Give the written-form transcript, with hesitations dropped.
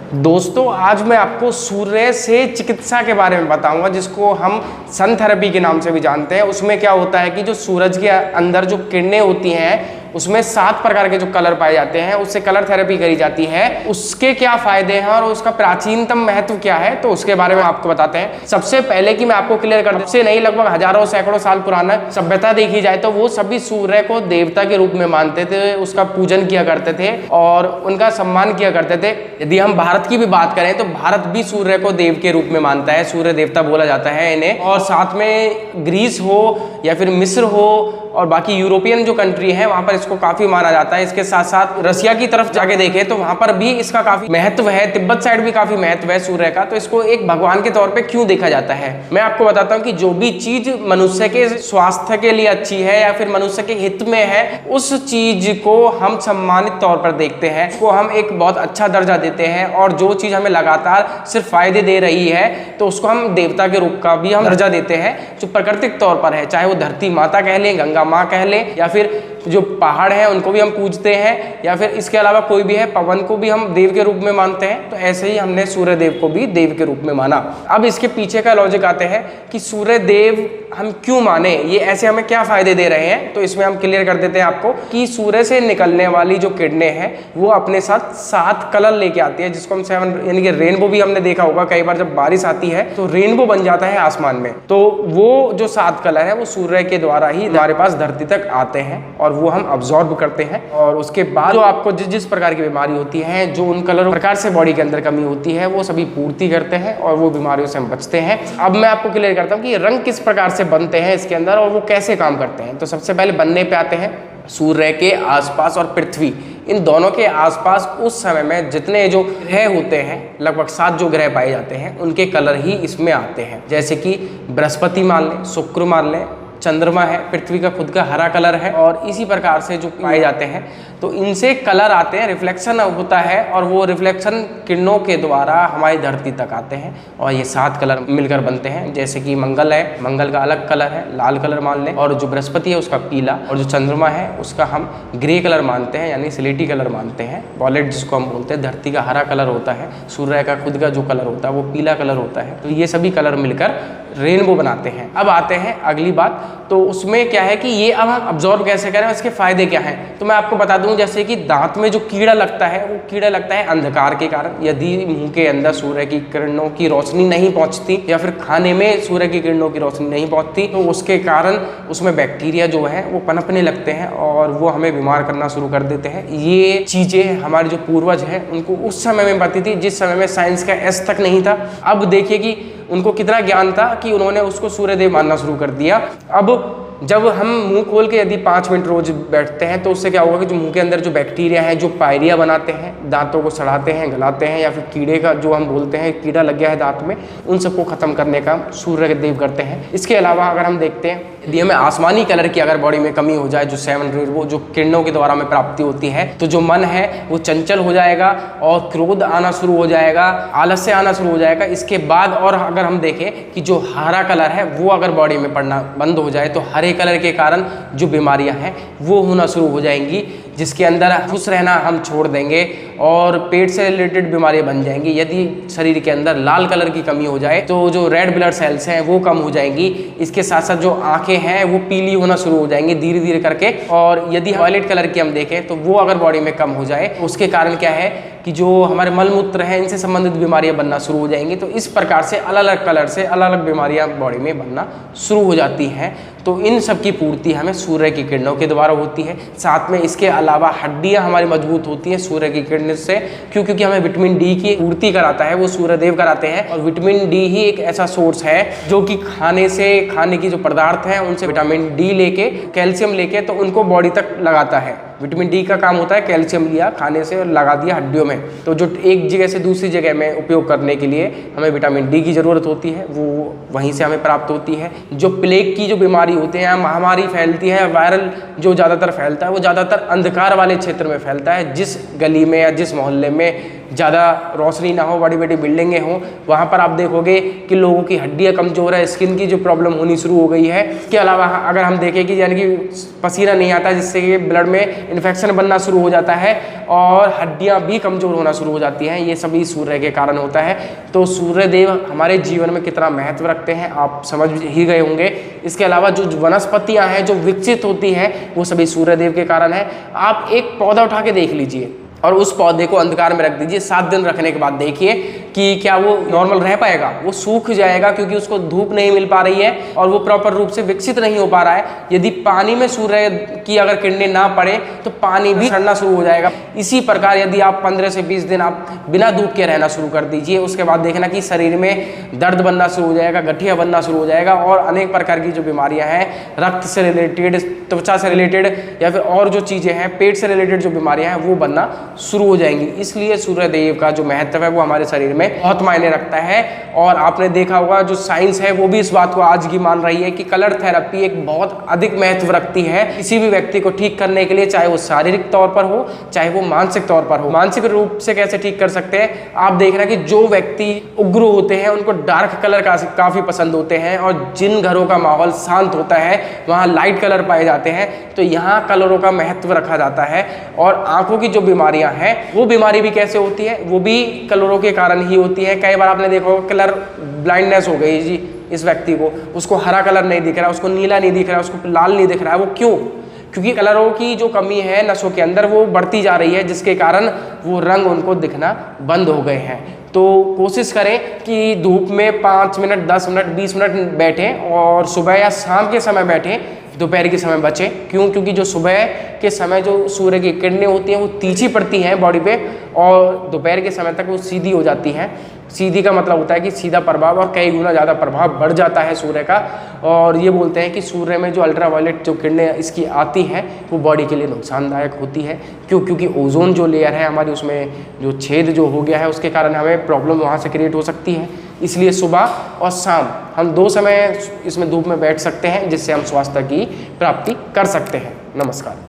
दोस्तों आज मैं आपको सूर्य से चिकित्सा के बारे में बताऊंगा, जिसको हम सन थेरेपी के नाम से भी जानते हैं। उसमें क्या होता है कि जो सूरज के अंदर जो किरणें होती हैं उसमें 7 प्रकार के जो कलर पाए जाते हैं, उससे कलर थेरेपी करी जाती है। उसके क्या फायदे हैं और उसका प्राचीनतम महत्व क्या है, तो उसके बारे में आपको बताते हैं। सबसे पहले कि मैं आपको क्लियर कर दूं, से नहीं लगभग हजारों सैकड़ों साल पुराना सभ्यता देखी जाए तो वो सभी सूर्य को देवता के रूप में मानते थे, उसका पूजन किया करते थे और उनका सम्मान किया करते थे। यदि हम भारत की भी बात करें तो भारत भी सूर्य को देव के रूप में मानता है, सूर्य देवता बोला जाता है इन्हें। और साथ में ग्रीस हो या फिर मिस्र हो और बाकी यूरोपियन जो कंट्री है वहां पर इसको काफी माना जाता है। इसके साथ साथ रसिया की तरफ जाके देखें तो वहां पर भी इसका काफी महत्व है, तिब्बत साइड भी काफी महत्व है सूर्य का। तो इसको एक भगवान के तौर पे क्यों देखा जाता है, मैं आपको बताता हूँ कि जो भी चीज मनुष्य के स्वास्थ्य के लिए अच्छी है या फिर मनुष्य के हित में है, उस चीज को हम सम्मानित तौर पर देखते हैं, उसको हम एक बहुत अच्छा दर्जा देते हैं। और जो चीज हमें लगातार सिर्फ फायदे दे रही है तो उसको हम देवता के रूप का भी हम दर्जा देते हैं, जो प्राकृतिक तौर पर है। चाहे वो धरती माता कह लें, गंगा माँ कह लें, या फिर जो पहाड़ है उनको भी हम पूजते हैं, या फिर इसके अलावा कोई भी है, पवन को भी हम देव के रूप में मानते हैं। तो ऐसे ही हमने सूर्य देव को भी देव के रूप में माना। अब इसके पीछे का लॉजिक आते हैं कि सूर्य देव हम क्यों माने, ये ऐसे हमें क्या फायदे दे रहे हैं। तो इसमें हम क्लियर कर देते हैं आपको कि सूर्य से निकलने वाली जो किरणें हैं वो अपने साथ 7 कलर लेके आती है, जिसको हम 7 यानी कि रेनबो भी हमने देखा होगा कई बार। जब बारिश आती है तो रेनबो बन जाता है आसमान में। तो वो जो 7 कलर है वो सूर्य के द्वारा ही हमारे पास धरती तक आते हैं और वो हम अब्जॉर्ब करते हैं। और उसके बाद जो आपको जिस प्रकार की बीमारी होती है, जो उन कलर प्रकार से बॉडी के अंदर कमी होती है, वो सभी पूर्ति करते हैं और वो बीमारियों से हम बचते हैं। अब मैं आपको क्लियर करता हूँ कि रंग किस प्रकार से बनते हैं इसके अंदर और वो कैसे काम करते हैं। तो सबसे पहले बनने पे आते हैं सूर्य के आसपास और पृथ्वी, इन दोनों के आसपास उस समय में जितने जो ग्रह होते हैं, लगभग 7 जो ग्रह पाए जाते हैं, उनके कलर ही इसमें आते हैं। जैसे कि बृहस्पति मान लें, शुक्र मान लें, चंद्रमा है, पृथ्वी का खुद का हरा कलर है, और इसी प्रकार से जो पाए जाते हैं तो इनसे कलर आते हैं, रिफ्लेक्शन होता है और वो रिफ्लेक्शन किरणों के द्वारा हमारी धरती तक आते हैं और ये 7 कलर मिलकर बनते हैं। जैसे कि मंगल है, मंगल का अलग कलर है, लाल कलर मान लें, और जो बृहस्पति है उसका पीला, और जो चंद्रमा है उसका हम ग्रे कलर मानते हैं, यानी स्लेटी कलर मानते हैं, वॉलेट जिसको हम बोलते हैं। धरती का हरा कलर होता है, सूर्य का खुद का जो कलर होता है वो पीला कलर होता है। तो ये सभी कलर मिलकर रेनबो बनाते हैं। अब आते हैं अगली बात, तो उसमें क्या है कि ये अब हम अब्जॉर्ब कैसे करें, इसके फायदे क्या हैं। तो मैं आपको बता दूं, जैसे कि दांत में जो कीड़ा लगता है, वो कीड़ा लगता है अंधकार के कारण। यदि मुंह के अंदर सूर्य की किरणों की रोशनी नहीं पहुंचती या फिर खाने में सूर्य की किरणों की रोशनी नहीं पहुंचती, तो उसके कारण उसमें बैक्टीरिया जो है वो पनपने लगते हैं और वो हमें बीमार करना शुरू कर देते हैं। ये चीजें हमारे जो पूर्वज हैं उनको उस समय में पता थी, जिस समय में साइंस का एस तक नहीं था। अब देखिए कि उनको कितना ज्ञान था कि उन्होंने उसको सूर्यदेव मानना शुरू कर दिया। अब जब हम मुंह खोल के यदि 5 मिनट रोज बैठते हैं तो उससे क्या होगा कि जो मुंह के अंदर जो बैक्टीरिया है, जो पायरिया बनाते हैं, दांतों को सड़ाते हैं, गलाते हैं, या फिर कीड़े का जो हम बोलते हैं कीड़ा लग गया है दांत में, उन सबको खत्म करने का सूर्य देव करते हैं। इसके अलावा अगर हम देखते हैं, यदि हमें आसमानी कलर की अगर बॉडी में कमी हो जाए, जो 7 रे वो जो किरणों के द्वारा हमें प्राप्ति होती है, तो जो मन है वो चंचल हो जाएगा और क्रोध आना शुरू हो जाएगा, आलस्य आना शुरू हो जाएगा। इसके बाद और अगर हम देखें कि जो हरा कलर है वो अगर बॉडी में पड़ना बंद हो जाए तो हरे कलर के कारण जो बीमारियां हैं वो होना शुरू हो जाएंगी, जिसके अंदर खुश रहना हम छोड़ देंगे और पेट से रिलेटेड बीमारियां बन जाएंगी। यदि शरीर के अंदर लाल कलर की कमी हो जाए तो जो रेड ब्लड सेल्स हैं वो कम हो जाएंगी। इसके साथ साथ जो आंखें हैं वो पीली होना शुरू हो जाएंगी धीरे धीरे करके। और यदि वायलेट कलर की हम देखें तो वो अगर बॉडी में कम हो जाए तो उसके कारण क्या है कि जो हमारे मलमूत्र हैं इनसे संबंधित बीमारियां बनना शुरू हो जाएंगी। तो इस प्रकार से अलग अलग कलर से अलग अलग बीमारियां बॉडी में बनना शुरू हो जाती हैं। तो इन सब की पूर्ति हमें सूर्य की किरणों के द्वारा होती है। साथ में इसके अलावा हड्डियां हमारी मजबूत होती हैं सूर्य की किरण से, क्योंकि हमें विटामिन डी की पूर्ति कराता है वो सूर्यदेव कराते हैं। और विटामिन डी ही एक ऐसा सोर्स है जो कि खाने की जो पदार्थ हैं उनसे विटामिन डी लेके, कैल्शियम लेके, तो उनको बॉडी तक लगाता है। विटामिन डी का काम होता है कैल्शियम लिया खाने से और लगा दिया हड्डियों में। तो जो एक जगह से दूसरी जगह में उपयोग करने के लिए हमें विटामिन डी की ज़रूरत होती है, वो वहीं से हमें प्राप्त होती है। जो प्लेग की जो बीमारी होती है, महामारी फैलती है, वायरल जो ज़्यादातर फैलता है वो ज़्यादातर अंधकार वाले क्षेत्र में फैलता है। जिस गली में या जिस मोहल्ले में ज़्यादा रोशनी ना हो, बड़ी बड़ी बिल्डिंगें हों, वहाँ पर आप देखोगे कि लोगों की हड्डियाँ कमज़ोर है, स्किन की जो प्रॉब्लम होनी शुरू हो गई है। इसके अलावा अगर हम देखें कि यानी कि पसीना नहीं आता, जिससे कि ब्लड में इन्फेक्शन बनना शुरू हो जाता है और हड्डियाँ भी कमज़ोर होना शुरू हो जाती हैं, ये सभी सूर्य के कारण होता है। तो सूर्य देव हमारे जीवन में कितना महत्व रखते हैं आप समझ ही गए होंगे। इसके अलावा जो वनस्पतियाँ हैं जो विकसित होती हैं वो सभी सूर्य देव के कारण है। आप एक पौधा उठा के देख लीजिए और उस पौधे को अंधकार में रख दीजिए, 7 दिन रखने के बाद देखिए कि क्या वो नॉर्मल रह पाएगा, वो सूख जाएगा क्योंकि उसको धूप नहीं मिल पा रही है और वो प्रॉपर रूप से विकसित नहीं हो पा रहा है। यदि पानी में सूर्य की अगर किरणें ना पड़े तो पानी भी सड़ना शुरू हो जाएगा। इसी प्रकार यदि आप 15 से 20 दिन आप बिना धूप के रहना शुरू कर दीजिए, उसके बाद देखना कि शरीर में दर्द बनना शुरू हो जाएगा, गठिया बनना शुरू हो जाएगा और अनेक प्रकार की जो बीमारियाँ हैं, रक्त से रिलेटेड, त्वचा से रिलेटेड या फिर और जो चीज़ें हैं पेट से रिलेटेड जो बीमारियाँ हैं वो बनना शुरू हो जाएंगी। इसलिए सूर्य देव का जो महत्व है वो हमारे शरीर में बहुत मायने रखता है। और आपने देखा होगा जो साइंस है वो भी इस बात को आज की मान रही है कि कलर थेरेपी एक बहुत अधिक महत्व रखती है किसी भी व्यक्ति को ठीक करने के लिए, चाहे वो शारीरिक तौर पर हो चाहे वो मानसिक तौर पर हो। मानसिक रूप से कैसे ठीक कर सकते हैं, आप देखना कि जो व्यक्ति उग्र होते हैं उनको डार्क कलर काफी पसंद होते हैं और जिन घरों का माहौल शांत होता है वहाँ लाइट कलर पाए जाते हैं, तो यहाँ कलरों का महत्व रखा जाता है। और आंखों की जो बीमारियां हैं वो बीमारी भी कैसे होती है, वो भी कलरों के कारण ही होती है। कई बार आपने देखा होगा कलर ब्लाइंडनेस हो गई जी इस व्यक्ति को, उसको हरा कलर नहीं दिख रहा, उसको नीला नहीं दिख रहा, उसको लाल नहीं दिख रहा है। वो क्यों? क्योंकि कलरों की जो कमी है नसों के अंदर वो बढ़ती जा रही है, जिसके कारण वो रंग उनको दिखना बंद हो गए हैं। तो कोशिश करें कि धूप में 5 मिनट 10 मिनट 20 मिनट बैठें और सुबह या शाम के समय बैठें, दोपहर के समय बचें। क्यों? क्योंकि जो सुबह के समय जो सूर्य की किरणें होती हैं वो तीखी पड़ती हैं बॉडी पे और दोपहर के समय तक वो सीधी हो जाती हैं। सीधी का मतलब होता है कि सीधा प्रभाव और कई गुना ज़्यादा प्रभाव बढ़ जाता है सूर्य का। और ये बोलते हैं कि सूर्य में जो अल्ट्रावायलेट जो किरणें इसकी आती हैं वो बॉडी के लिए नुकसानदायक होती है। क्यों? क्योंकि ओजोन जो लेयर है हमारी उसमें जो छेद जो हो गया है उसके कारण हमें प्रॉब्लम वहाँ से क्रिएट हो सकती है। इसलिए सुबह और शाम हम 2 समय इसमें धूप में बैठ सकते हैं जिससे हम स्वास्थ्य की प्राप्ति कर सकते हैं। नमस्कार।